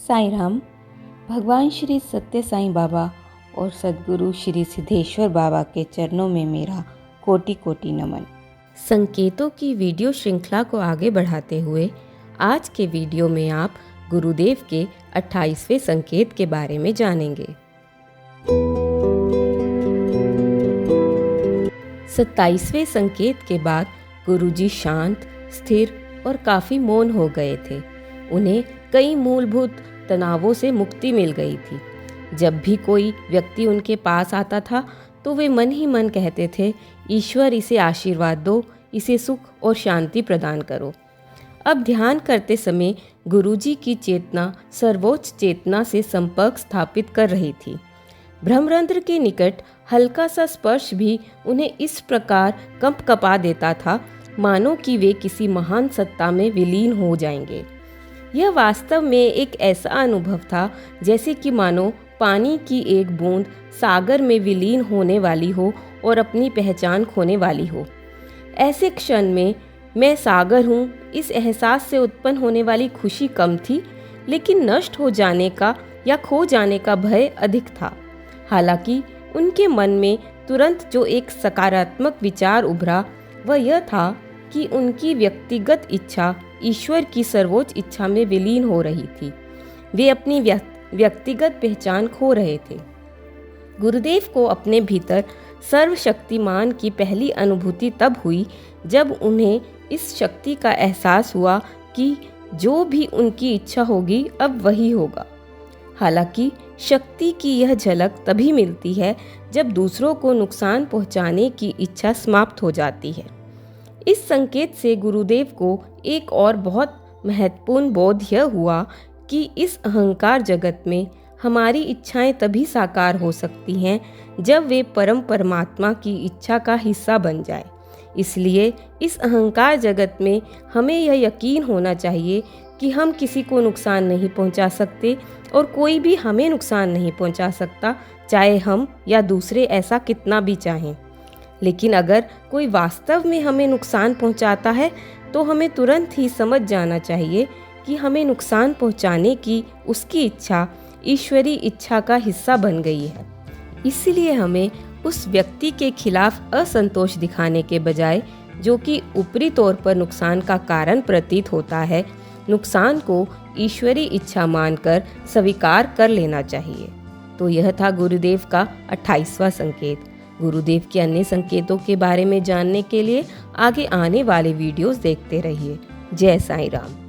साईं राम। भगवान श्री सत्य साईं बाबा और सद्गुरु श्री सिद्धेश्वर बाबा के चरणों में मेरा कोटि कोटि नमन। संकेतों की वीडियो श्रृंखला को आगे बढ़ाते हुए आज के वीडियो में आप गुरुदेव के 28वें संकेत के बारे में जानेंगे। 27वें संकेत के बाद गुरुजी शांत, स्थिर और काफी मौन हो गए थे। उन्हें कई मूलभूत तनावों से मुक्ति मिल गई थी। जब भी कोई व्यक्ति उनके पास आता था तो वे मन ही मन कहते थे, ईश्वर इसे आशीर्वाद दो, इसे सुख और शांति प्रदान करो। अब ध्यान करते समय गुरुजी की चेतना सर्वोच्च चेतना से संपर्क स्थापित कर रही थी। ब्रह्मरंध्र के निकट हल्का सा स्पर्श भी उन्हें इस प्रकार कंपकपा देता था मानो कि वे किसी महान सत्ता में विलीन हो जाएंगे। यह वास्तव में एक ऐसा अनुभव था जैसे कि मानो पानी की एक बूंद सागर में विलीन होने वाली हो और अपनी पहचान खोने वाली हो। ऐसे क्षण में मैं सागर हूँ, इस एहसास से उत्पन्न होने वाली खुशी कम थी, लेकिन नष्ट हो जाने का या खो जाने का भय अधिक था। हालांकि उनके मन में तुरंत जो एक सकारात्मक विचार उभरा वह यह था कि उनकी व्यक्तिगत इच्छा ईश्वर की सर्वोच्च इच्छा में विलीन हो रही थी। वे अपनी व्यक्तिगत पहचान खो रहे थे। गुरुदेव को अपने भीतर सर्वशक्तिमान की पहली अनुभूति तब हुई जब उन्हें इस शक्ति का एहसास हुआ कि जो भी उनकी इच्छा होगी अब वही होगा। हालांकि शक्ति की यह झलक तभी मिलती है जब दूसरों को नुकसान पहुंचाने की इच्छा समाप्त हो जाती है। इस संकेत से गुरुदेव को एक और बहुत महत्वपूर्ण बोध यह हुआ कि इस अहंकार जगत में हमारी इच्छाएं तभी साकार हो सकती हैं जब वे परम परमात्मा की इच्छा का हिस्सा बन जाए। इसलिए इस अहंकार जगत में हमें यह यकीन होना चाहिए कि हम किसी को नुकसान नहीं पहुंचा सकते और कोई भी हमें नुकसान नहीं पहुंचा सकता, चाहे हम या दूसरे ऐसा कितना भी चाहें। लेकिन अगर कोई वास्तव में हमें नुकसान पहुंचाता है तो हमें तुरंत ही समझ जाना चाहिए कि हमें नुकसान पहुंचाने की उसकी इच्छा ईश्वरी इच्छा का हिस्सा बन गई है। इसलिए हमें उस व्यक्ति के खिलाफ असंतोष दिखाने के बजाय, जो कि ऊपरी तौर पर नुकसान का कारण प्रतीत होता है, नुकसान को ईश्वरी इच्छा मानकर स्वीकार कर लेना चाहिए। तो यह था गुरुदेव का 28वां संकेत। गुरुदेव के अन्य संकेतों के बारे में जानने के लिए आगे आने वाले वीडियोस देखते रहिए। जय साईं राम।